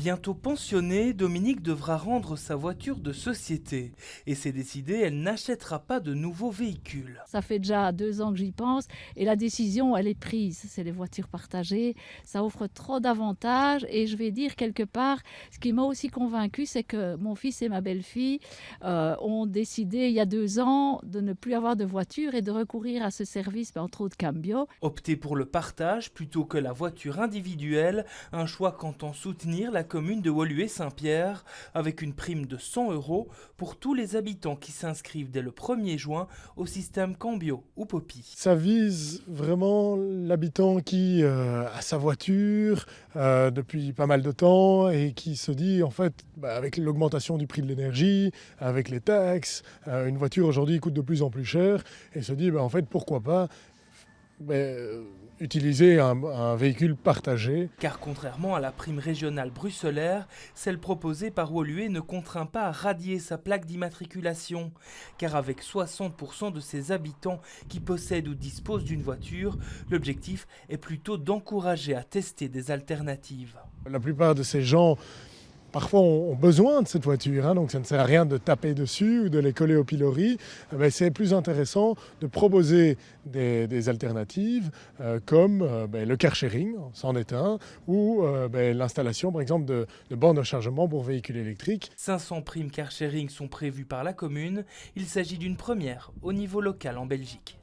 Bientôt pensionnée, Dominique devra rendre sa voiture de société. Et c'est décidé, elle n'achètera pas de nouveaux véhicules. Ça fait déjà 2 ans que j'y pense et la décision, elle est prise. C'est les voitures partagées, ça offre trop d'avantages et je vais dire quelque part, ce qui m'a aussi convaincue, c'est que mon fils et ma belle-fille ont décidé il y a 2 ans de ne plus avoir de voiture et de recourir à ce service, entre autres Cambio. Opter pour le partage plutôt que la voiture individuelle, un choix qu'entend soutenir la commune de Woluwe-Saint-Pierre avec une prime de 100 € pour tous les habitants qui s'inscrivent dès le 1er juin au système Cambio ou Poppy. Ça vise vraiment l'habitant qui a sa voiture depuis pas mal de temps et qui se dit en fait avec l'augmentation du prix de l'énergie, avec les taxes, une voiture aujourd'hui coûte de plus en plus cher et se dit en fait pourquoi pas utiliser un véhicule partagé. Car contrairement à la prime régionale bruxelaire, celle proposée par Woluwe ne contraint pas à radier sa plaque d'immatriculation. Car avec 60% de ses habitants qui possèdent ou disposent d'une voiture, l'objectif est plutôt d'encourager à tester des alternatives. La plupart de ces gens parfois ont besoin de cette voiture, donc ça ne sert à rien de taper dessus ou de les coller au pilori. C'est plus intéressant de proposer des alternatives comme le car sharing, c'en est un, ou l'installation par exemple de bornes de chargement pour véhicules électriques. 500 primes car sharing sont prévues par la commune. Il s'agit d'une première au niveau local en Belgique.